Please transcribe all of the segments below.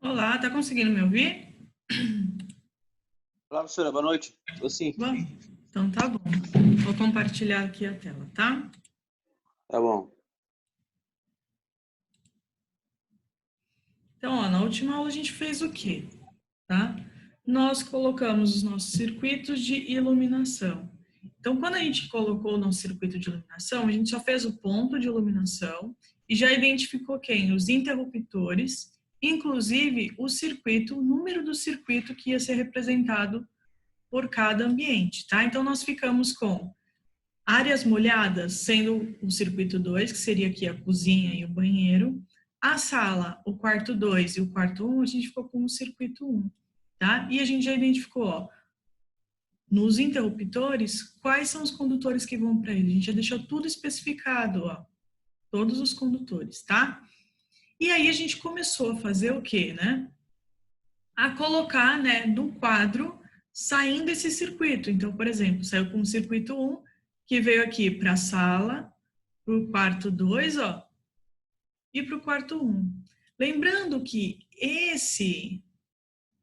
Olá, tá conseguindo me ouvir? Olá, professora, boa noite. Tô sim. Bom, então tá bom. Vou compartilhar aqui a tela, tá? Tá bom. Então, ó, na última aula a gente fez o quê? Tá? Nós colocamos os nossos circuitos de iluminação. Então, quando a gente colocou o nosso circuito de iluminação, a gente só fez o ponto de iluminação e já identificou quem? Os interruptores, inclusive o circuito, o número do circuito que ia ser representado por cada ambiente, tá? Então, nós ficamos com áreas molhadas, sendo o circuito 2, que seria aqui a cozinha e o banheiro. A sala, o quarto 2 e o quarto 1, a gente ficou com o circuito 1, tá? E a gente já identificou, ó, nos interruptores, quais são os condutores que vão para ele. A gente já deixou tudo especificado, ó, todos os condutores, tá? E aí a gente começou a fazer o quê, né? A colocar, né, do quadro saindo esse circuito. Então, por exemplo, saiu com o circuito 1, que veio aqui para a sala, para o quarto 2, ó, e para o quarto 1. Lembrando que esse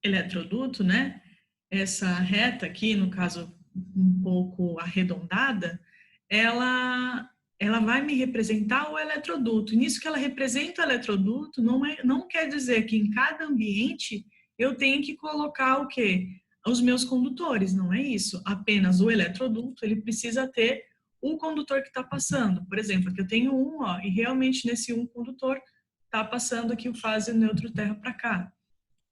eletroduto, né, essa reta aqui, no caso um pouco arredondada, ela vai me representar o eletroduto. E nisso que ela representa o eletroduto, não quer dizer que em cada ambiente eu tenho que colocar o quê? Os meus condutores, não é isso. Apenas o eletroduto, ele precisa ter o condutor que está passando. Por exemplo, aqui eu tenho um, ó, e realmente nesse um condutor está passando aqui o fase neutro terra para cá.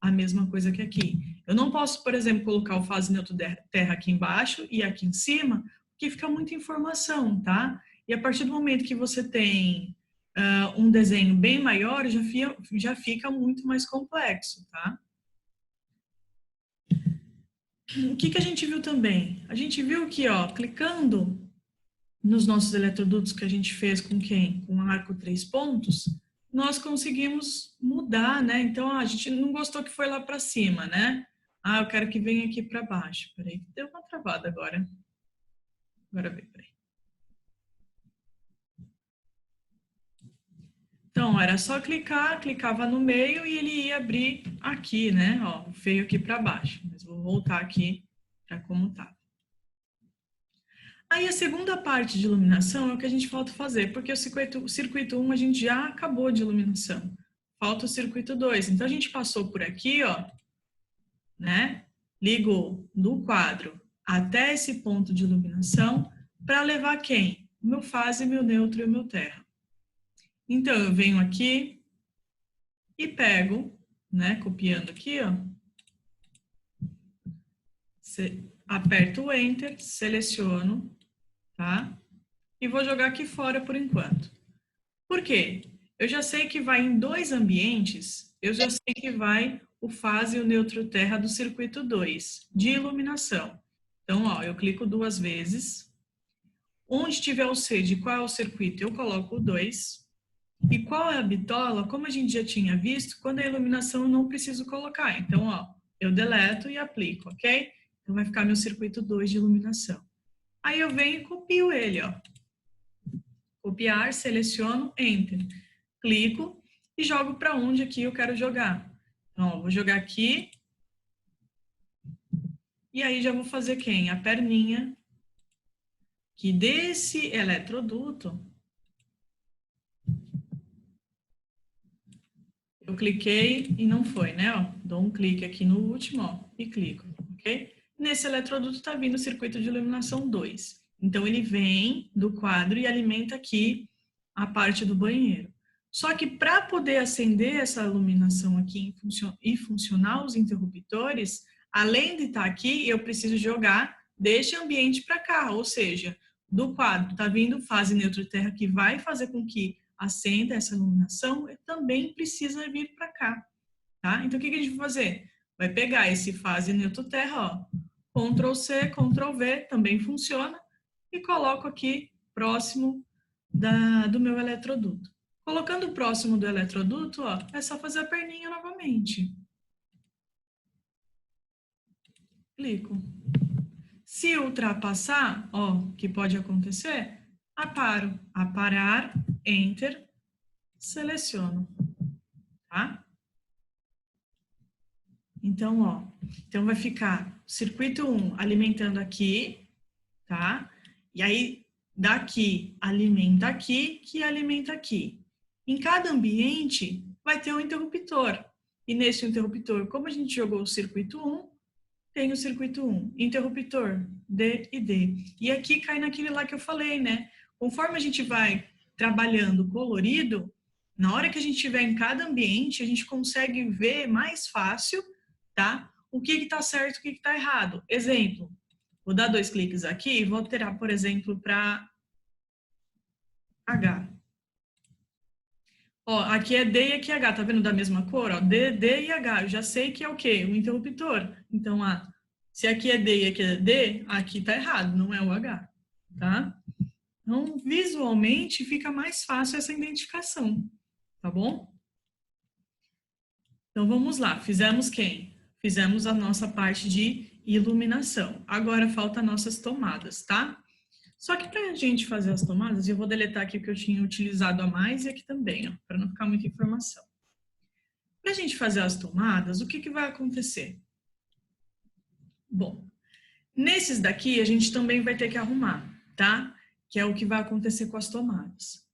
A mesma coisa que aqui. Eu não posso, por exemplo, colocar o fase neutro terra aqui embaixo e aqui em cima, porque fica muita informação, tá? E a partir do momento que você tem um desenho bem maior, já fica muito mais complexo, tá? O que a gente viu também? A gente viu que, ó, clicando nos nossos eletrodutos que a gente fez com quem? Com arco 3 pontos, nós conseguimos mudar, né? Então, a gente não gostou que foi lá para cima, né? Ah, eu quero que venha aqui para baixo. Peraí, deu uma travada agora. Agora vem, peraí. Então, era só clicar, clicava no meio e ele ia abrir aqui, né? Ó, veio aqui para baixo. Mas vou voltar aqui para como tá. Aí a segunda parte de iluminação é o que a gente falta fazer, porque o circuito 1 a gente já acabou de iluminação. Falta o circuito 2. Então a gente passou por aqui, ó, né? Ligou do quadro até esse ponto de iluminação para levar quem? O meu fase, meu neutro e o meu terra. Então eu venho aqui e pego, né, copiando aqui, ó. Aperto o Enter, seleciono, tá? E vou jogar aqui fora por enquanto. Por quê? Eu já sei que vai em dois ambientes, eu já sei que vai o fase e o neutro terra do circuito 2, de iluminação. Então, ó, eu clico duas vezes. Onde tiver o C de qual é o circuito, eu coloco o 2. E qual é a bitola? Como a gente já tinha visto, quando é iluminação eu não preciso colocar. Então, ó, eu deleto e aplico, ok? Então, vai ficar meu circuito 2 de iluminação. Aí eu venho e copio ele, ó. Copiar, seleciono, Enter. Clico e jogo para onde aqui eu quero jogar. Então, ó, vou jogar aqui. E aí já vou fazer quem? A perninha que desse eletroduto eu cliquei e não foi, né? Ó, dou um clique aqui no último, ó, e clico, ok? Nesse eletroduto está vindo o circuito de iluminação 2. Então, ele vem do quadro e alimenta aqui a parte do banheiro. Só que para poder acender essa iluminação aqui e funcionar os interruptores, além de estar aqui, eu preciso jogar deste ambiente para cá, ou seja, do quadro está vindo fase neutro terra que vai fazer com que acenda essa iluminação, também precisa vir para cá, tá? Então, o que a gente vai fazer? Vai pegar esse fase neutro terra, ó, Ctrl C, Ctrl V, também funciona, e coloco aqui próximo do meu eletroduto. Colocando próximo do eletroduto, ó, é só fazer a perninha novamente. Clico. Se ultrapassar, ó, que pode acontecer, aparo. Aparar, Enter, seleciono, tá? Então, ó, então vai ficar circuito 1 alimentando aqui, tá? E aí, daqui alimenta aqui, que alimenta aqui. Em cada ambiente vai ter um interruptor. E nesse interruptor, como a gente jogou o circuito 1, tem o circuito 1. Interruptor D e D. E aqui cai naquele lá que eu falei, né? Conforme a gente vai trabalhando colorido, na hora que a gente estiver em cada ambiente, a gente consegue ver mais fácil, tá? O que está certo, o que está errado. Exemplo, vou dar 2 cliques aqui e vou alterar, por exemplo, para H. Ó, aqui é D e aqui é H, tá vendo da mesma cor? Ó, D e H, eu já sei que é o quê? O interruptor. Então, se aqui é D e aqui é D, aqui tá errado, não é o H, tá? Então, visualmente, fica mais fácil essa identificação, tá bom? Então, vamos lá. Fizemos quem? Fizemos a nossa parte de iluminação. Agora, falta nossas tomadas, tá? Só que para a gente fazer as tomadas, eu vou deletar aqui o que eu tinha utilizado a mais e aqui também, para não ficar muita informação. Para a gente fazer as tomadas, o que vai acontecer? Bom, nesses daqui a gente também vai ter que arrumar, tá? Que é o que vai acontecer com as tomadas.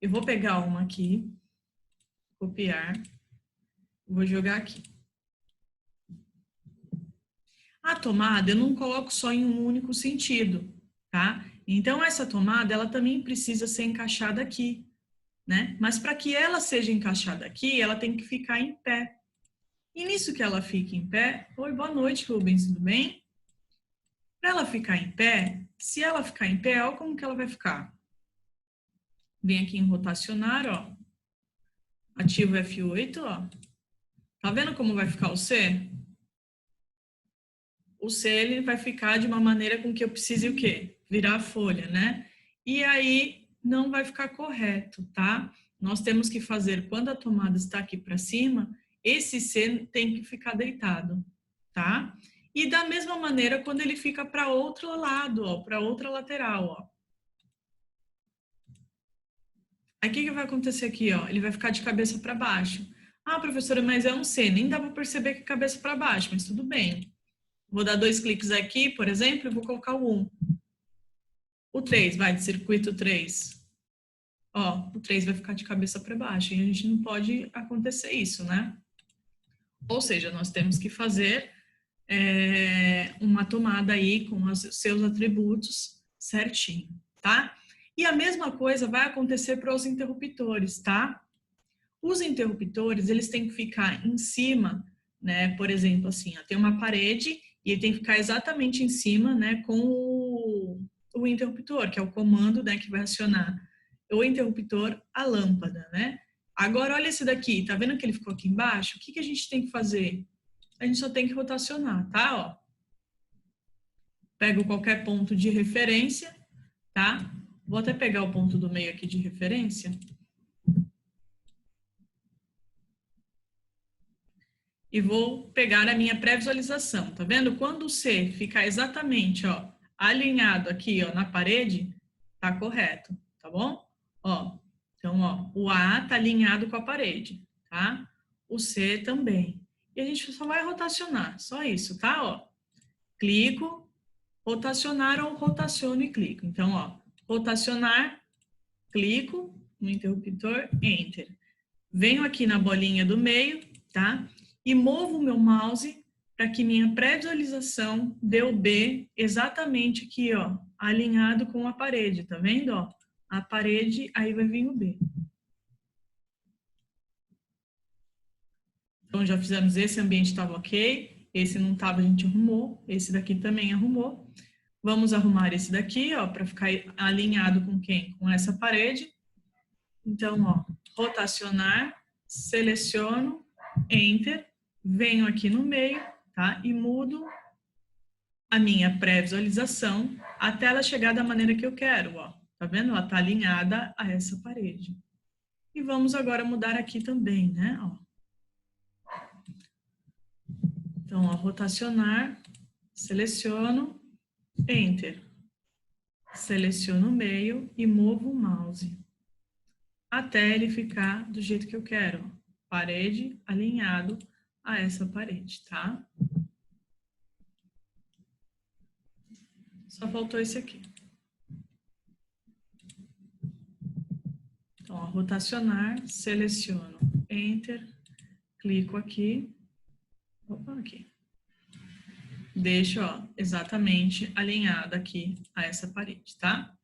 Eu vou pegar uma aqui, copiar, vou jogar aqui. A tomada eu não coloco só em um único sentido, tá? Então, essa tomada, ela também precisa ser encaixada aqui, né? Mas para que ela seja encaixada aqui, ela tem que ficar em pé. E nisso que ela fica em pé... Oi, boa noite, Rubens, tudo bem? Para ela ficar em pé, se ela ficar em pé, olha como que ela vai ficar. Vem aqui em rotacionar, ó. Ativo F8, ó. Tá vendo como vai ficar o C? O C, ele vai ficar de uma maneira com que eu precise o quê? Virar a folha, né? E aí não vai ficar correto, tá? Nós temos que fazer, quando a tomada está aqui para cima, esse C tem que ficar deitado, tá? E da mesma maneira quando ele fica para outro lado, ó, para outra lateral, ó. Aí o que vai acontecer aqui, ó? Ele vai ficar de cabeça para baixo. Ah, professora, mas é um C, nem dá para perceber que é cabeça para baixo, mas tudo bem. Vou dar 2 cliques aqui, por exemplo, e vou colocar o 1. O 3, vai de circuito 3. Ó, o 3 vai ficar de cabeça para baixo e a gente não pode acontecer isso, né? Ou seja, nós temos que fazer uma tomada aí com os seus atributos certinho, tá? E a mesma coisa vai acontecer para os interruptores, tá? Os interruptores, eles têm que ficar em cima, né? Por exemplo, assim, ó, tem uma parede e ele tem que ficar exatamente em cima, né, com o interruptor, que é o comando, né, que vai acionar o interruptor, a lâmpada, né? Agora, olha esse daqui, tá vendo que ele ficou aqui embaixo? O que a gente tem que fazer? A gente só tem que rotacionar, tá? Ó. Pego qualquer ponto de referência, tá? Vou até pegar o ponto do meio aqui de referência. E vou pegar a minha pré-visualização, tá vendo? Quando o C ficar exatamente, ó, alinhado aqui, ó, na parede, tá correto, tá bom? Ó, então, ó, o A tá alinhado com a parede, tá? O C também. E a gente só vai rotacionar, só isso, tá? Ó, clico, rotacionar ou rotaciono e clico. Então, ó, rotacionar, clico no interruptor, Enter. Venho aqui na bolinha do meio, tá? E movo o meu mouse para que minha pré-visualização dê o B exatamente aqui, ó, alinhado com a parede, tá vendo, ó? A parede, aí vai vir o B. Então, já fizemos esse ambiente, estava ok. Esse não estava, a gente arrumou. Esse daqui também arrumou. Vamos arrumar esse daqui, ó, para ficar alinhado com quem? Com essa parede. Então, ó, rotacionar, seleciono, Enter, venho aqui no meio, tá? E mudo a minha pré-visualização até ela chegar da maneira que eu quero, ó. Tá vendo? Ela tá alinhada a essa parede. E vamos agora mudar aqui também, né? Ó. Então, ó, rotacionar, seleciono, Enter. Seleciono o meio e movo o mouse até ele ficar do jeito que eu quero. Parede, alinhado a essa parede, tá? Só faltou esse aqui. Então, ó, rotacionar, seleciono Enter, clico aqui. Opa, aqui. Deixo, ó, exatamente alinhada aqui a essa parede, tá?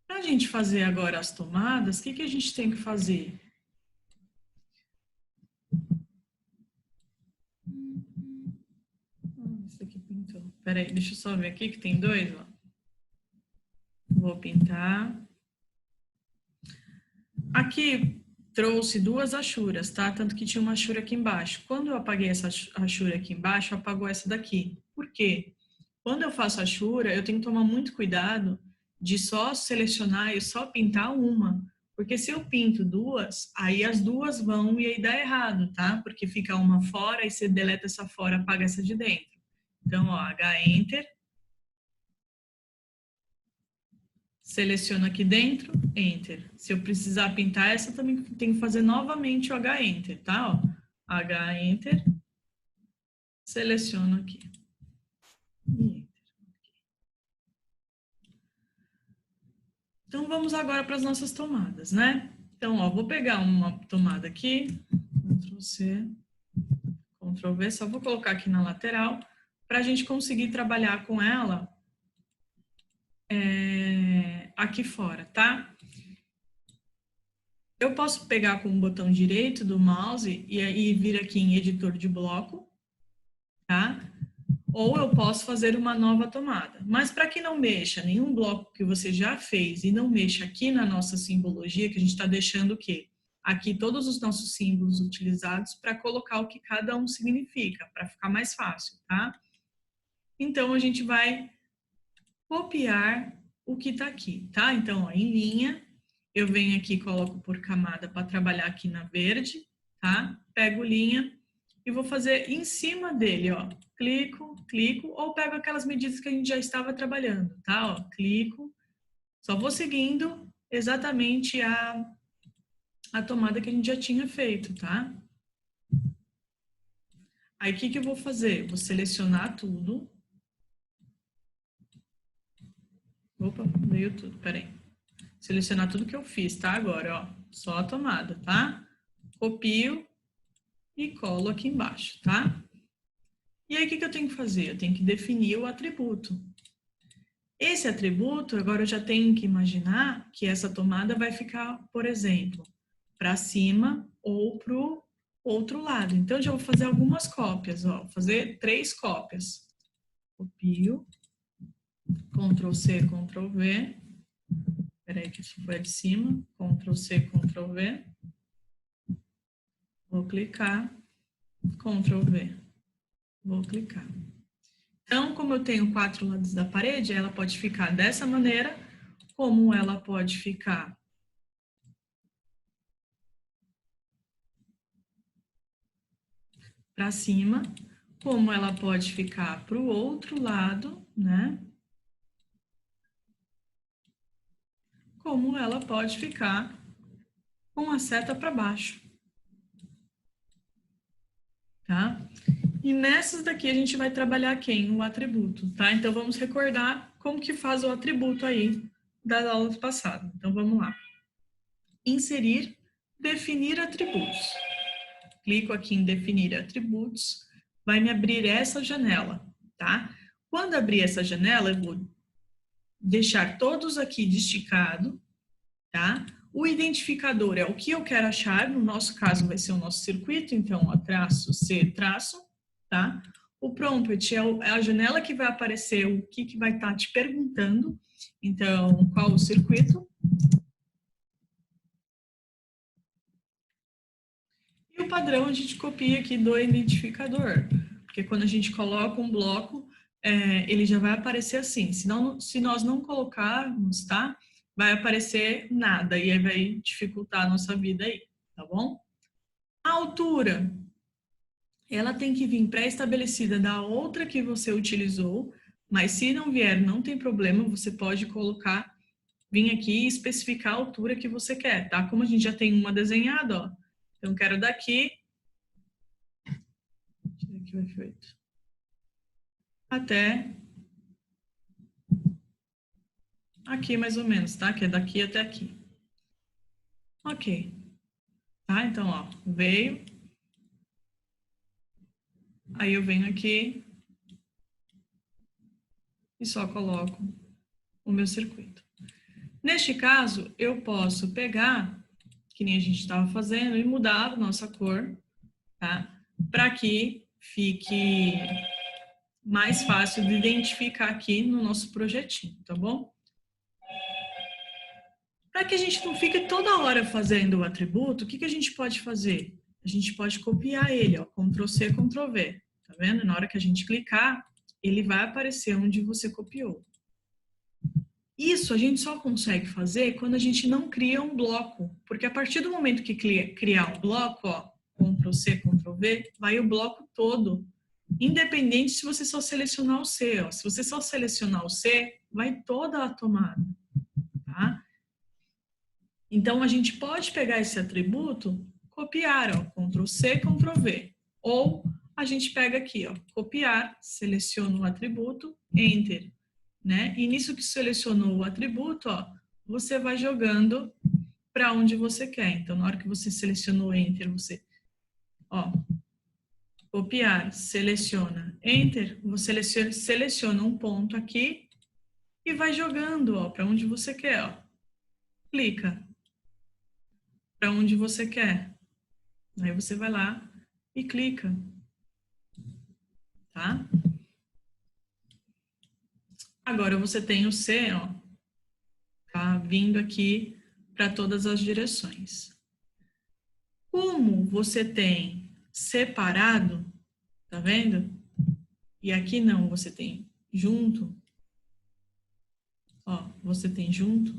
Para a gente fazer agora as tomadas, o que a gente tem que fazer? Esse aqui pintou. Peraí, deixa eu só ver aqui que tem dois, ó. Vou pintar. Aqui trouxe duas achuras, tá? Tanto que tinha uma achura aqui embaixo. Quando eu apaguei essa achura aqui embaixo, apagou essa daqui. Por quê? Quando eu faço achura, eu tenho que tomar muito cuidado de só selecionar e só pintar uma. Porque se eu pinto duas, aí as duas vão e aí dá errado, tá? Porque fica uma fora e você deleta essa fora, apaga essa de dentro. Então, ó, H-Enter. Seleciono aqui dentro, Enter. Se eu precisar pintar essa, eu também tenho que fazer novamente o H-Enter, tá? Ó, H-Enter. Seleciono aqui. E Enter. Então, vamos agora para as nossas tomadas, né? Então, ó, vou pegar uma tomada aqui. Ctrl-C, Ctrl-V. Só vou colocar aqui na lateral para a gente conseguir trabalhar com ela aqui fora, tá? Eu posso pegar com o botão direito do mouse e aí vir aqui em editor de bloco, tá? Ou eu posso fazer uma nova tomada. Mas para que não mexa nenhum bloco que você já fez e não mexa aqui na nossa simbologia, que a gente está deixando o quê? Aqui todos os nossos símbolos utilizados para colocar o que cada um significa, para ficar mais fácil, tá? Então, a gente vai copiar o que está aqui, tá? Então, ó, em linha, eu venho aqui e coloco por camada para trabalhar aqui na verde, tá? Pego linha e vou fazer em cima dele, ó. Clico, clico, ou pego aquelas medidas que a gente já estava trabalhando, tá? Ó, clico, só vou seguindo exatamente a tomada que a gente já tinha feito, tá? Aí, o que eu vou fazer? Vou selecionar tudo. Opa, veio tudo, peraí. Selecionar tudo que eu fiz, tá? Agora, ó, só a tomada, tá? Copio e colo aqui embaixo, tá? E aí, o que eu tenho que fazer? Eu tenho que definir o atributo. Esse atributo, agora eu já tenho que imaginar que essa tomada vai ficar, por exemplo, para cima ou para o outro lado. Então, eu já vou fazer algumas cópias, ó. Vou fazer 3 cópias. Copio, Ctrl-C, Ctrl-V. Espera aí que isso foi de cima. Ctrl-C, Ctrl-V. Vou clicar. Ctrl-V. Vou clicar. Então, como eu tenho 4 lados da parede, ela pode ficar dessa maneira, como ela pode ficar para cima, como ela pode ficar para o outro lado, né? Como ela pode ficar com a seta para baixo. Tá? E nessas daqui a gente vai trabalhar quem? O atributo, tá? Então, vamos recordar como que faz o atributo aí das aulas passadas. Então, vamos lá. Inserir, definir atributos. Clico aqui em definir atributos, vai me abrir essa janela, tá? Quando abrir essa janela, eu vou deixar todos aqui de esticado, tá? O identificador é o que eu quero achar, no nosso caso vai ser o nosso circuito, então, ó, traço, C, traço, tá? O prompt é a janela que vai aparecer o que vai estar te perguntando, então, qual o circuito. E o padrão a gente copia aqui do identificador, porque quando a gente coloca um bloco, ele já vai aparecer assim. Se nós não colocarmos, tá? Vai aparecer nada e aí vai dificultar a nossa vida aí, tá bom? A altura, ela tem que vir pré-estabelecida da outra que você utilizou, mas se não vier, não tem problema, você pode colocar, vir aqui e especificar a altura que você quer, tá? Como a gente já tem uma desenhada, ó. Então, quero daqui que vai feito. Até aqui mais ou menos, tá? Que é daqui até aqui. Ok. Tá? Então, ó, veio. Aí eu venho aqui e só coloco o meu circuito. Neste caso, eu posso pegar, que nem a gente estava fazendo, e mudar a nossa cor, tá? Para que fique mais fácil de identificar aqui no nosso projetinho, tá bom? Para que a gente não fique toda hora fazendo o atributo, o que a gente pode fazer? A gente pode copiar ele, ó, Ctrl+C, Ctrl+V, tá vendo? Na hora que a gente clicar, ele vai aparecer onde você copiou. Isso a gente só consegue fazer quando a gente não cria um bloco, porque a partir do momento que criar um bloco, ó, Ctrl+C, Ctrl+V, vai o bloco todo, independente se você só selecionar o C. Ó. Se você só selecionar o C, vai toda a tomada, tá? Então, a gente pode pegar esse atributo, copiar, ó, Ctrl+C, Ctrl+V. Ou a gente pega aqui, ó, copiar, seleciona o atributo, Enter. Né? E nisso que selecionou o atributo, ó, você vai jogando para onde você quer. Então, na hora que você selecionou Enter, você, ó, copiar, seleciona Enter, você seleciona um ponto aqui e vai jogando, ó, para onde você quer, ó. Clica para onde você quer. Aí você vai lá e clica, tá? Agora você tem o C, ó, tá vindo aqui para todas as direções. Como você tem separado, tá vendo? E aqui não, você tem junto. Ó, você tem junto,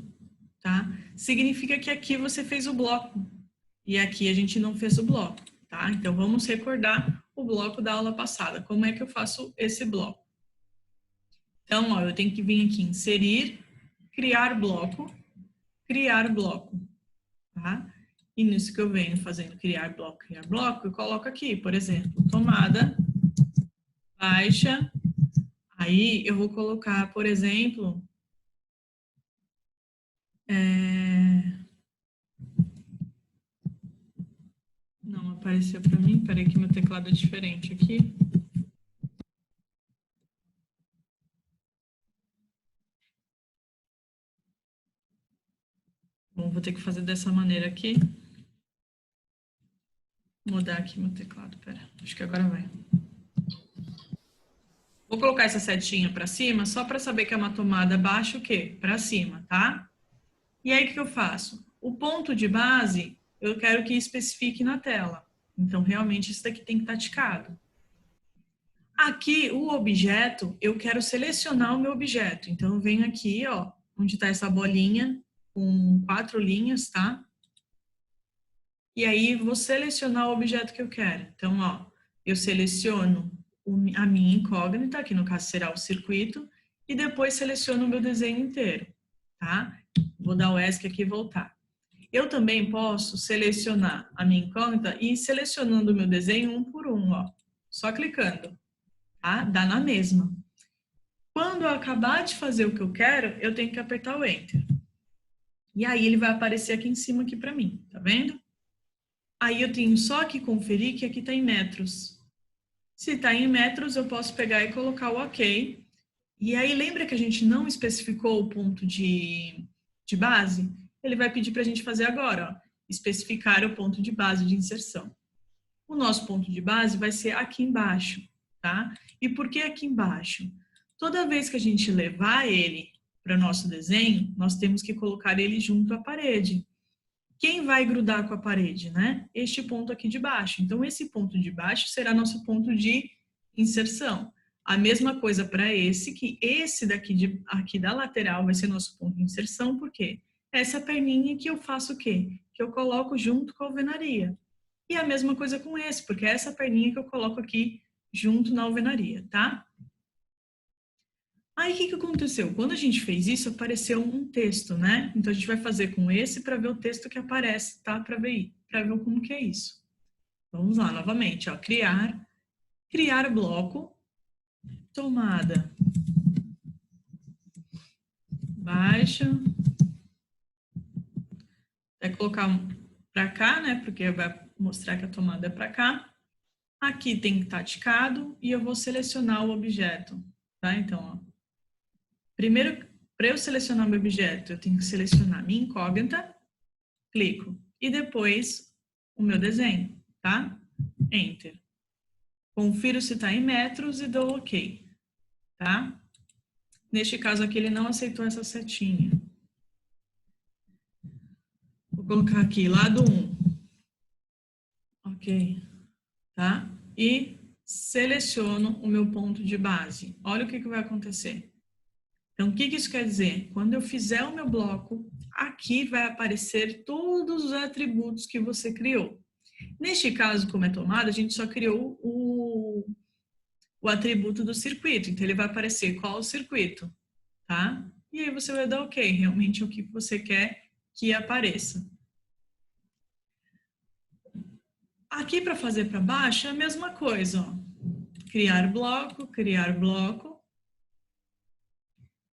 tá? Significa que aqui você fez o bloco e aqui a gente não fez o bloco, tá? Então vamos recordar o bloco da aula passada. Como é que eu faço esse bloco? Então, ó, eu tenho que vir aqui inserir, criar bloco, tá? E nisso que eu venho fazendo criar bloco, eu coloco aqui, por exemplo, tomada baixa. Aí eu vou colocar, por exemplo, não apareceu para mim, peraí que meu teclado é diferente aqui. Bom, vou ter que fazer dessa maneira aqui. Vou mudar aqui meu teclado, pera, acho que agora vai. Vou colocar essa setinha para cima, só para saber que é uma tomada baixa, o quê? Para cima, tá? E aí, o que eu faço? O ponto de base, eu quero que especifique na tela. Então, realmente, isso daqui tem que estar ticado. Aqui, o objeto, eu quero selecionar o meu objeto. Então, eu venho aqui, ó, onde está essa bolinha, com 4 linhas, tá? E aí, vou selecionar o objeto que eu quero. Então, ó, eu seleciono a minha incógnita, que no caso será o circuito, e depois seleciono o meu desenho inteiro, tá? Vou dar o ESC aqui e voltar. Eu também posso selecionar a minha incógnita e ir selecionando o meu desenho um por um, ó. Só clicando, tá? Dá na mesma. Quando eu acabar de fazer o que eu quero, eu tenho que apertar o Enter. E aí ele vai aparecer aqui em cima aqui para mim, tá vendo? Aí eu tenho só que conferir que aqui está em metros. Se está em metros, eu posso pegar e colocar o OK. E aí, lembra que a gente não especificou o ponto de base? Ele vai pedir para a gente fazer agora, ó, especificar o ponto de base de inserção. O nosso ponto de base vai ser aqui embaixo, tá? E por que aqui embaixo? Toda vez que a gente levar ele para o nosso desenho, nós temos que colocar ele junto à parede. Quem vai grudar com a parede, né? Este ponto aqui de baixo. Então, esse ponto de baixo será nosso ponto de inserção. A mesma coisa para esse, que esse daqui aqui da lateral vai ser nosso ponto de inserção, porque essa perninha que eu faço o quê? Que eu coloco junto com a alvenaria. E a mesma coisa com esse, porque é essa perninha que eu coloco aqui junto na alvenaria, tá? Aí, o que aconteceu? Quando a gente fez isso, apareceu um texto, né? Então, a gente vai fazer com esse para ver o texto que aparece, tá? Para ver como que é isso. Vamos lá, novamente, ó. Criar criar bloco, tomada baixa, vai colocar para cá, né? Porque vai mostrar que a tomada é para cá. Aqui tem que estar ticado e eu vou selecionar o objeto, tá? Então, ó, primeiro, para eu selecionar meu objeto, eu tenho que selecionar minha incógnita, clico, e depois o meu desenho, tá? Enter. Confiro se está em metros e dou OK, tá? Neste caso aqui, ele não aceitou essa setinha. Vou colocar aqui, lado 1. Ok, tá? E seleciono o meu ponto de base. Olha o que vai acontecer. Então, o que isso quer dizer? Quando eu fizer o meu bloco, aqui vai aparecer todos os atributos que você criou. Neste caso, como é tomada, a gente só criou o atributo do circuito. Então, ele vai aparecer qual o circuito, tá? E aí você vai dar OK, realmente é o que você quer que apareça. Aqui, para fazer para baixo, é a mesma coisa, ó. Criar bloco.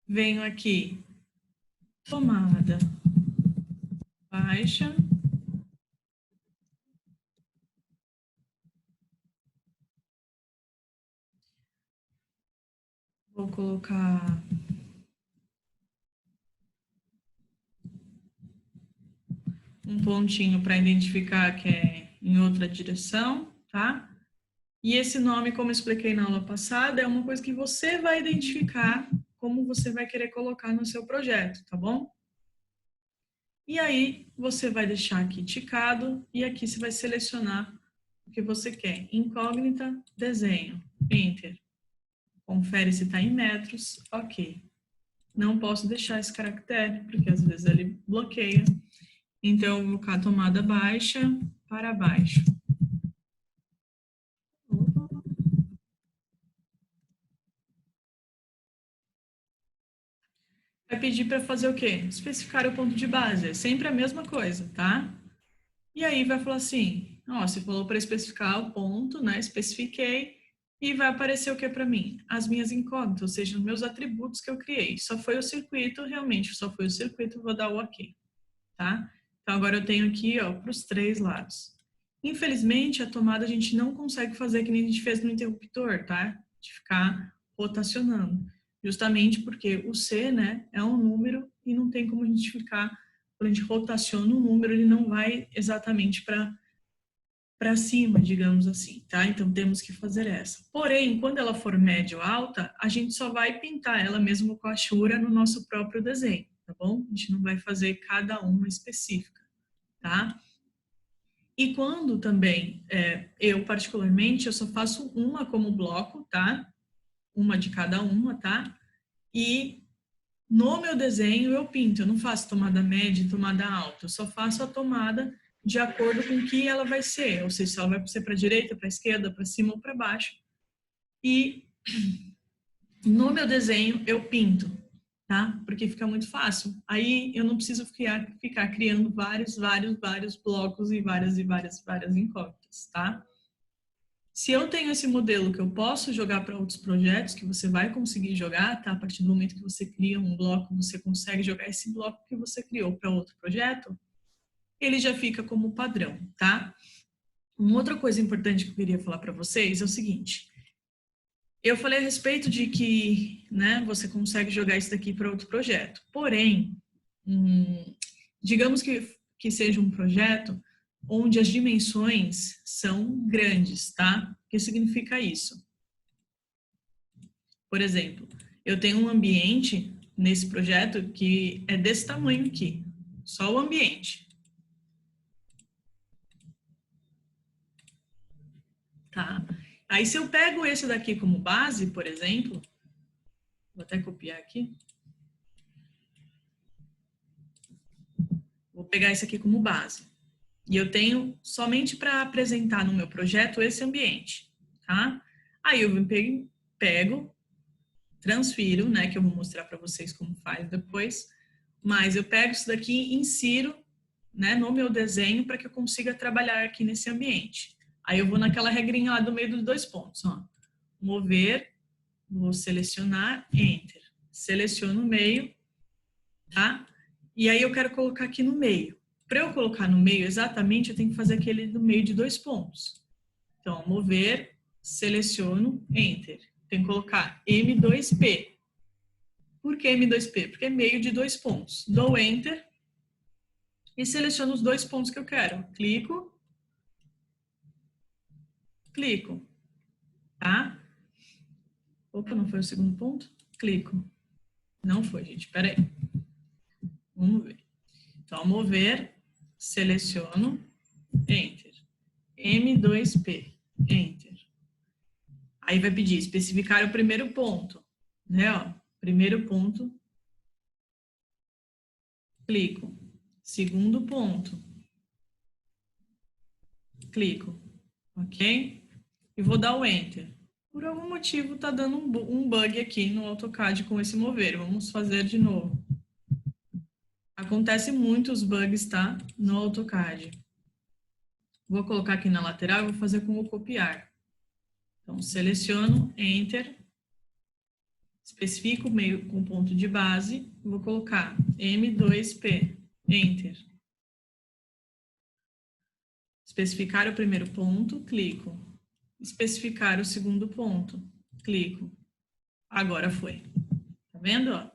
Venho aqui, tomada baixa. Vou colocar um pontinho para identificar que é em outra direção, tá? E esse nome, como eu expliquei na aula passada, é uma coisa que você vai identificar como você vai querer colocar no seu projeto, tá bom? E aí, você vai deixar aqui ticado e aqui você vai selecionar o que você quer. Incógnita, desenho, Enter. Confere se está em metros, OK. Não posso deixar esse caractere, porque às vezes ele bloqueia. Então, eu vou colocar tomada baixa para baixo. Vai pedir para fazer o quê? Especificar o ponto de base. É sempre a mesma coisa, tá? E aí vai falar assim, ó, você falou para especificar o ponto, né? Especifiquei. E vai aparecer o que para mim? As minhas incógnitas, ou seja, os meus atributos que eu criei. Só foi o circuito, realmente, só foi o circuito, vou dar o OK, tá? Então, agora eu tenho aqui, ó, para os 3 lados. Infelizmente, a tomada a gente não consegue fazer que nem a gente fez no interruptor, tá? De ficar rotacionando. Justamente porque o C, né, é um número e não tem como a gente ficar, quando a gente rotaciona um número, ele não vai exatamente para cima, digamos assim, tá? Então, temos que fazer essa. Porém, quando ela for média ou alta, a gente só vai pintar ela mesmo com a achura no nosso próprio desenho, tá bom? A gente não vai fazer cada uma específica, tá? E quando também, eu particularmente, eu só faço uma como bloco, tá? Uma de cada uma, tá? E no meu desenho eu pinto, eu não faço tomada média e tomada alta, eu só faço a tomada de acordo com o que ela vai ser, ou seja, se ela vai ser para a direita, para a esquerda, para cima ou para baixo. E no meu desenho eu pinto, tá? Porque fica muito fácil. Aí eu não preciso ficar criando vários blocos e várias incógnitas, tá? Se eu tenho esse modelo que eu posso jogar para outros projetos, que você vai conseguir jogar, tá? A partir do momento que você cria um bloco, você consegue jogar esse bloco que você criou para outro projeto, ele já fica como padrão, tá? Uma outra coisa importante que eu queria falar para vocês é o seguinte. Eu falei a respeito de que, né, você consegue jogar isso daqui para outro projeto. Porém, digamos que seja um projeto onde as dimensões são grandes, tá? O que significa isso? Por exemplo, eu tenho um ambiente nesse projeto que é desse tamanho aqui, só o ambiente. Tá? Aí se eu pego esse daqui como base, por exemplo, vou até copiar aqui. Vou pegar esse aqui como base. E eu tenho somente para apresentar no meu projeto esse ambiente, tá? Aí eu pego, transfiro, né, que eu vou mostrar para vocês como faz depois, mas eu pego isso daqui e insiro, né, no meu desenho para que eu consiga trabalhar aqui nesse ambiente. Aí eu vou naquela regrinha lá do meio dos 2 pontos, ó. Mover, vou selecionar, Enter. Seleciono o meio, tá? E aí eu quero colocar aqui no meio. Para eu colocar no meio exatamente, eu tenho que fazer aquele do meio de 2 pontos. Então, mover, seleciono, Enter. Tenho que colocar M2P. Por que M2P? Porque é meio de 2 pontos. Dou Enter e seleciono os 2 pontos que eu quero. Clico. Clico. Tá? Opa, não foi o segundo ponto? Clico. Não foi, gente. Espera aí. Vamos ver. Então, mover, seleciono, Enter. M2P, Enter. Aí vai pedir especificar o primeiro ponto, né? Ó, primeiro ponto, clico. Segundo ponto, clico, ok? E vou dar o Enter. Por algum motivo tá dando um bug aqui no AutoCAD com esse mover. Vamos fazer de novo. Acontece muitos bugs, tá? No AutoCAD. Vou colocar aqui na lateral e vou fazer com o copiar. Então, seleciono, Enter, especifico o meio com ponto de base, vou colocar M2P, Enter. Especificar o primeiro ponto, clico. Especificar o segundo ponto, clico. Agora foi. Tá vendo? Ó?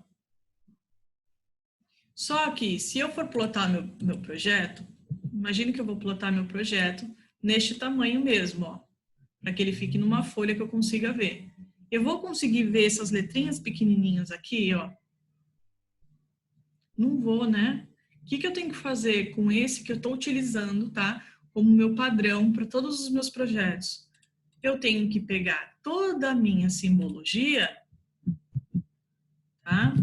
Só que, se eu for plotar meu projeto, imagine que eu vou plotar meu projeto neste tamanho mesmo, ó, para que ele fique numa folha que eu consiga ver. Eu vou conseguir ver essas letrinhas pequenininhas aqui, ó? Não vou, né? O que eu tenho que fazer com esse que eu estou utilizando, tá? Como meu padrão para todos os meus projetos. Eu tenho que pegar toda a minha simbologia, tá?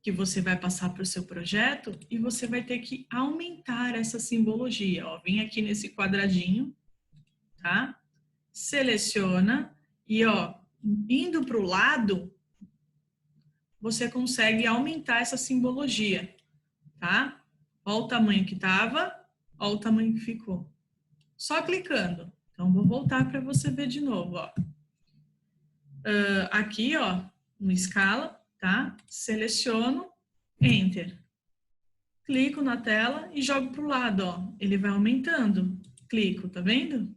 Que você vai passar para o seu projeto e você vai ter que aumentar essa simbologia, ó. Vem aqui nesse quadradinho, tá? Seleciona e, ó, indo para o lado, você consegue aumentar essa simbologia, tá? Olha o tamanho que estava, olha o tamanho que ficou. Só clicando. Então, vou voltar para você ver de novo, ó. Aqui, ó, no escala, tá? Seleciono, Enter. Clico na tela e jogo para o lado, ó. Ele vai aumentando. Clico, tá vendo?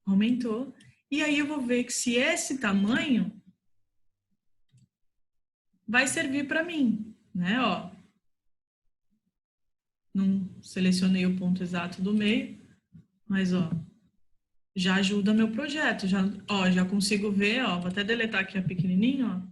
Aumentou. E aí eu vou ver que se esse tamanho vai servir para mim, né? Ó, não selecionei o ponto exato do meio, mas ó, já ajuda meu projeto. Já consigo ver, ó, vou até deletar aqui a pequenininho, ó.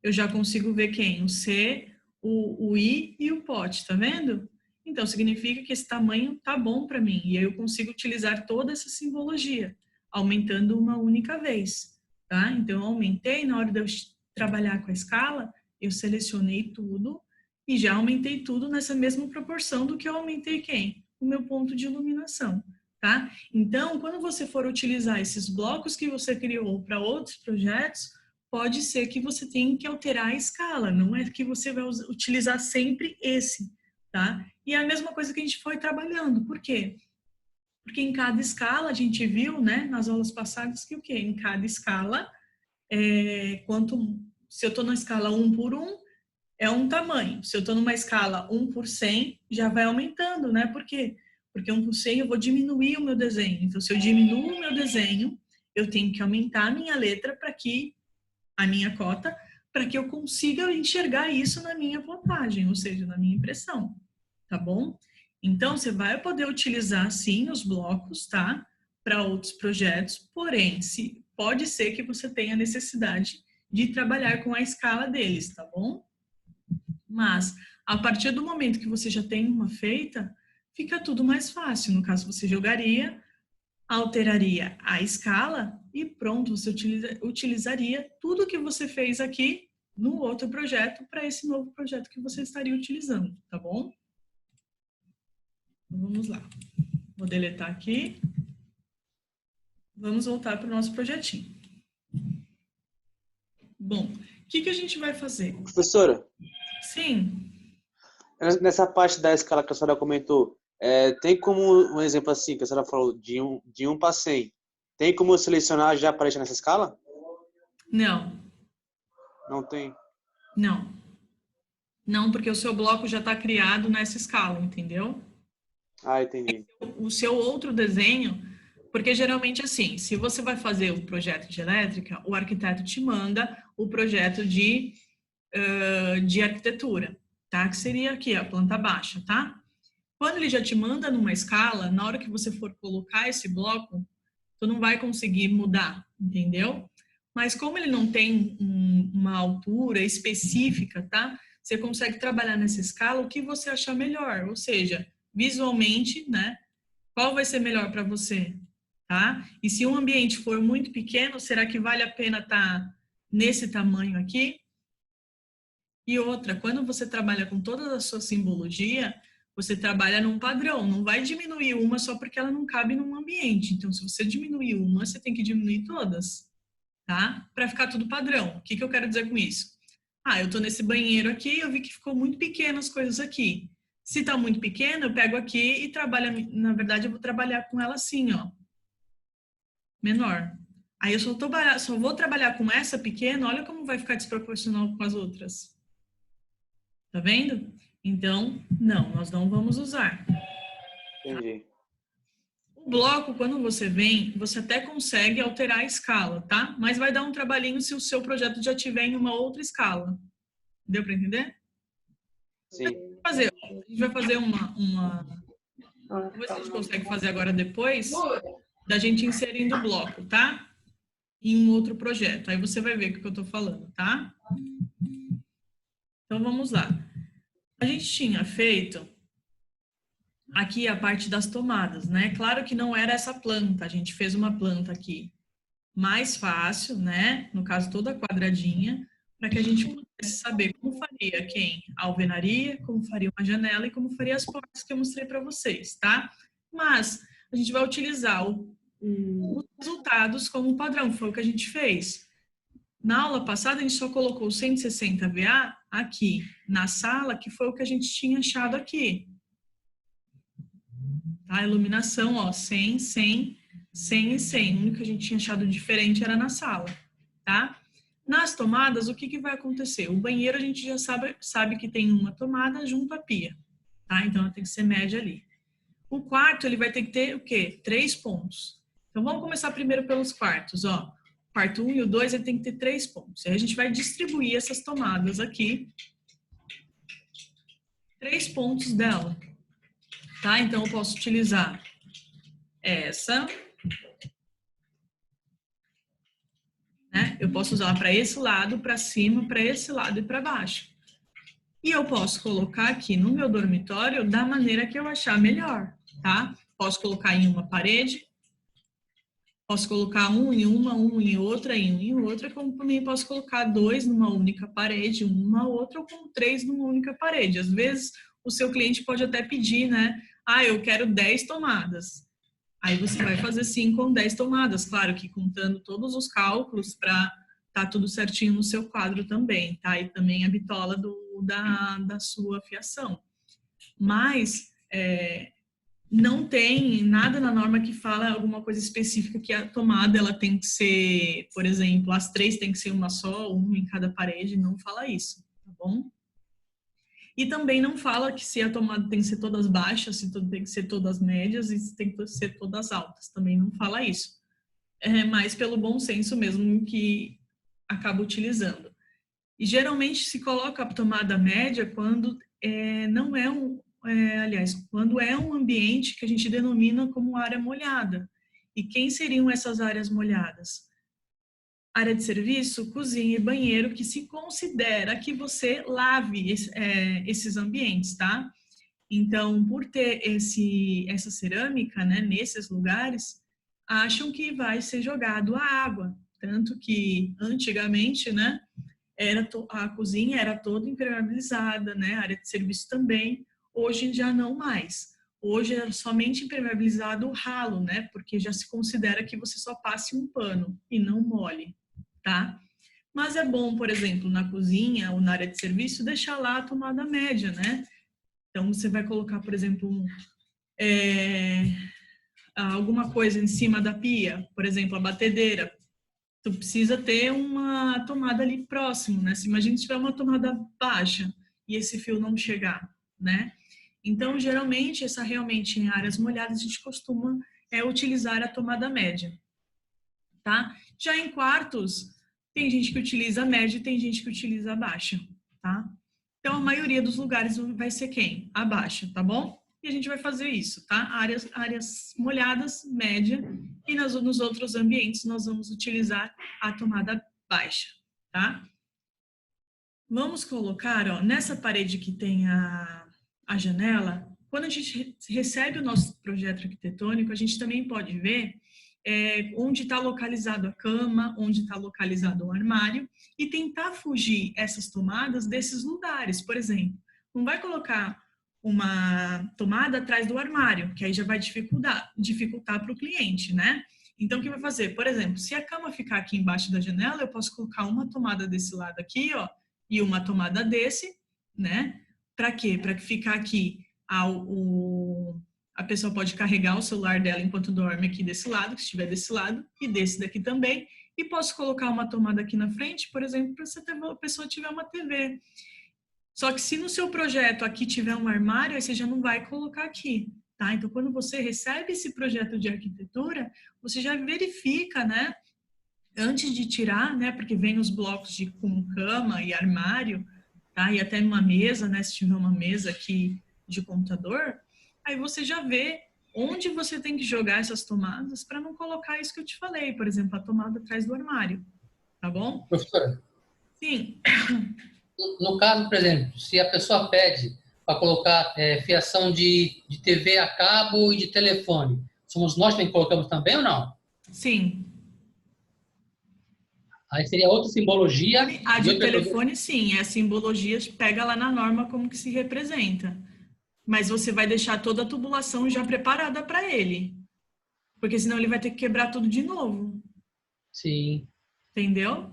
Eu já consigo ver quem? O C, o I e o pote, tá vendo? Então significa que esse tamanho tá bom para mim e aí eu consigo utilizar toda essa simbologia, aumentando uma única vez, tá? Então eu aumentei na hora de eu trabalhar com a escala. Eu selecionei tudo e já aumentei tudo nessa mesma proporção do que eu aumentei quem? O meu ponto de iluminação, tá? Então, quando você for utilizar esses blocos que você criou para outros projetos, pode ser que você tenha que alterar a escala, não é que você vai utilizar sempre esse, tá? E é a mesma coisa que a gente foi trabalhando. Por quê? Porque em cada escala, a gente viu, né, nas aulas passadas, que o quê? Em cada escala, se eu estou na escala 1 por 1, é um tamanho. Se eu estou numa escala 1 por 100, já vai aumentando, né? Por quê? Porque 1 por 100 eu vou diminuir o meu desenho. Então, se eu diminuo o meu desenho, eu tenho que aumentar a minha letra a minha cota, para que eu consiga enxergar isso na minha plotagem, ou seja, na minha impressão, tá bom? Então, você vai poder utilizar, sim, os blocos, tá? Para outros projetos, porém, pode ser que você tenha necessidade de trabalhar com a escala deles, tá bom? Mas, a partir do momento que você já tem uma feita, fica tudo mais fácil. No caso, você jogaria, alteraria a escala e pronto, você utilizaria tudo que você fez aqui no outro projeto para esse novo projeto que você estaria utilizando, tá bom? Vamos lá. Vou deletar aqui. Vamos voltar para o nosso projetinho. Bom, o que a gente vai fazer? Professora? Sim. Nessa parte da escala que a senhora comentou, Tem como um exemplo assim, que a senhora falou, de 1 para 100. Tem como eu selecionar já para deixar nessa escala? Não, Não tem. não. Não, porque o seu bloco já está criado nessa escala, entendeu? Ah, entendi. O seu outro desenho, porque geralmente assim, se você vai fazer o projeto de elétrica, o arquiteto te manda o projeto de arquitetura, tá? Que seria aqui a planta baixa, tá? Quando ele já te manda numa escala, na hora que você for colocar esse bloco, tu não vai conseguir mudar, entendeu? Mas como ele não tem uma altura específica, tá? Você consegue trabalhar nessa escala o que você achar melhor, ou seja, visualmente, né? Qual vai ser melhor para você, tá? E se um ambiente for muito pequeno, será que vale a pena estar nesse tamanho aqui? E outra, quando você trabalha com toda a sua simbologia, você trabalha num padrão, não vai diminuir uma só porque ela não cabe num ambiente. Então, se você diminuir uma, você tem que diminuir todas, tá? Para ficar tudo padrão. O que que eu quero dizer com isso? Ah, eu tô nesse banheiro aqui, eu vi que ficou muito pequeno as coisas aqui. Se tá muito pequeno, eu pego aqui e trabalho, na verdade, eu vou trabalhar com ela assim, ó, menor. Aí eu só vou trabalhar com essa pequena, olha como vai ficar desproporcional com as outras. Tá vendo? Então, não, nós não vamos usar. Entendi. O bloco, quando você vem, você até consegue alterar a escala, tá? Mas vai dar um trabalhinho se o seu projeto já tiver em uma outra escala. Deu para entender? Sim. A gente vai fazer vamos ver se a gente consegue fazer agora depois da gente inserindo o bloco, tá? Em um outro projeto. Aí você vai ver o que eu tô falando, tá? Então vamos lá. A gente tinha feito aqui a parte das tomadas, né? Claro que não era essa planta, a gente fez uma planta aqui mais fácil, né? No caso, toda quadradinha, para que a gente pudesse saber como faria quem? A alvenaria, como faria uma janela e como faria as portas que eu mostrei para vocês, tá? Mas a gente vai utilizar os resultados como padrão, foi o que a gente fez. Na aula passada, a gente só colocou 160 VA aqui na sala, que foi o que a gente tinha achado aqui. A iluminação, ó, 100, 100, 100 e 100. O único que a gente tinha achado diferente era na sala, tá? Nas tomadas, o que que vai acontecer? O banheiro a gente já sabe que tem uma tomada junto à pia, tá? Então, ela tem que ser média ali. O quarto, ele vai ter que ter o quê? 3 pontos. Então, vamos começar primeiro pelos quartos, ó. O quarto 1 e o 2, ele tem que ter 3 pontos. Aí a gente vai distribuir essas tomadas aqui. 3 pontos dela, tá? Então, eu posso utilizar essa, né? Eu posso usar para esse lado, para cima, para esse lado e para baixo. E eu posso colocar aqui no meu dormitório da maneira que eu achar melhor, tá? Posso colocar em uma parede, posso colocar um em outra, em outra, como também posso colocar 2 numa única parede, uma outra, ou com 3 numa única parede. Às vezes, o seu cliente pode até pedir, né? Ah, eu quero 10 tomadas. Aí você vai fazer sim com 10 tomadas, claro que contando todos os cálculos para tá tudo certinho no seu quadro também, tá? E também a bitola da sua fiação. Mas não tem nada na norma que fala alguma coisa específica que a tomada ela tem que ser, por exemplo, as 3 tem que ser uma só, uma em cada parede, não fala isso, tá bom? E também não fala que se a tomada tem que ser todas baixas, se tem que ser todas médias e se tem que ser todas altas. Também não fala isso. É mais pelo bom senso mesmo que acaba utilizando. E geralmente se coloca a tomada média quando não é aliás, quando é um ambiente que a gente denomina como área molhada. E quem seriam essas áreas molhadas? Área de serviço, cozinha e banheiro, que se considera que você lave esses ambientes, tá? Então, por ter essa cerâmica, né, nesses lugares, acham que vai ser jogado a água. Tanto que, antigamente, né, a cozinha era toda impermeabilizada, né, a área de serviço também. Hoje já não mais. Hoje é somente impermeabilizado o ralo, né, porque já se considera que você só passe um pano e não molhe, tá? Mas é bom, por exemplo, na cozinha ou na área de serviço, deixar lá a tomada média, né? Então, você vai colocar, por exemplo, alguma coisa em cima da pia, por exemplo, a batedeira, tu precisa ter uma tomada ali próximo, né? Se imagina se tiver uma tomada baixa e esse fio não chegar, né? Então, geralmente, realmente em áreas molhadas, a gente costuma utilizar a tomada média, tá? Já em quartos, tem gente que utiliza a média e tem gente que utiliza a baixa, tá? Então, a maioria dos lugares vai ser quem? A baixa, tá bom? E a gente vai fazer isso, tá? Áreas molhadas, média, e nos outros ambientes nós vamos utilizar a tomada baixa, tá? Vamos colocar, ó, nessa parede que tem a janela, quando a gente recebe o nosso projeto arquitetônico, a gente também pode ver onde está localizado a cama, onde está localizado o armário, e tentar fugir essas tomadas desses lugares. Por exemplo, não vai colocar uma tomada atrás do armário, que aí já vai dificultar para o cliente, né? Então, o que vai fazer? Por exemplo, se a cama ficar aqui embaixo da janela, eu posso colocar uma tomada desse lado aqui, ó, e uma tomada desse, né? Para quê? Para ficar aqui a pessoa pode carregar o celular dela enquanto dorme aqui desse lado, que estiver desse lado, e desse daqui também. E posso colocar uma tomada aqui na frente, por exemplo, para se a pessoa tiver uma TV. Só que se no seu projeto aqui tiver um armário, aí você já não vai colocar aqui, tá? Então, quando você recebe esse projeto de arquitetura, você já verifica, né? Antes de tirar, né? Porque vem os blocos com cama e armário, tá? E até uma mesa, né? Se tiver uma mesa aqui de computador, aí você já vê onde você tem que jogar essas tomadas para não colocar isso que eu te falei, por exemplo, a tomada atrás do armário, tá bom? Professora, sim. No caso, por exemplo, se a pessoa pede para colocar fiação de TV a cabo e de telefone, somos nós que colocamos também ou não? Sim. Aí seria outra simbologia. A de telefone, sim, a simbologia pega lá na norma como que se representa. Mas você vai deixar toda a tubulação já preparada para ele. Porque senão ele vai ter que quebrar tudo de novo. Sim. Entendeu?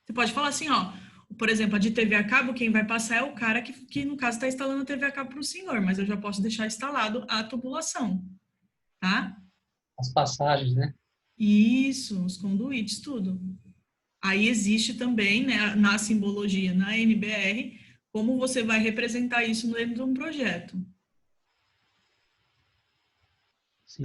Você pode falar assim, ó, por exemplo, a de TV a cabo, quem vai passar é o cara que no caso, está instalando a TV a cabo para o senhor, mas eu já posso deixar instalado a tubulação, tá? As passagens, né? Isso, os conduítes, tudo. Aí existe também, né, na simbologia, na NBR, como você vai representar isso dentro de um projeto. Sim.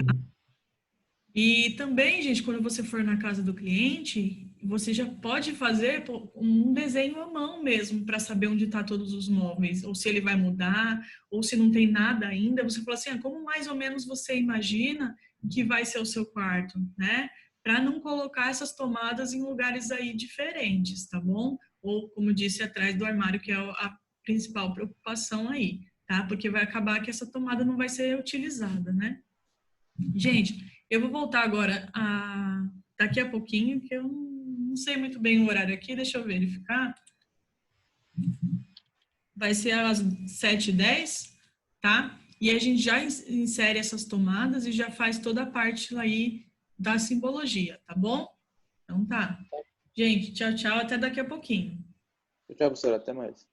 E também, gente, quando você for na casa do cliente, você já pode fazer um desenho à mão mesmo, para saber onde está todos os móveis, ou se ele vai mudar, ou se não tem nada ainda. Você fala assim, como mais ou menos você imagina que vai ser o seu quarto, né? Para não colocar essas tomadas em lugares aí diferentes, tá bom? Ou, como disse, atrás do armário, que é a principal preocupação aí, tá? Porque vai acabar que essa tomada não vai ser utilizada, né? Gente, eu vou voltar agora daqui a pouquinho, que eu não sei muito bem o horário aqui, deixa eu verificar. Vai ser às 7h10, tá? E a gente já insere essas tomadas e já faz toda a parte aí da simbologia, tá bom? Então tá. Gente, tchau, tchau, até daqui a pouquinho. Tchau, professora, até mais.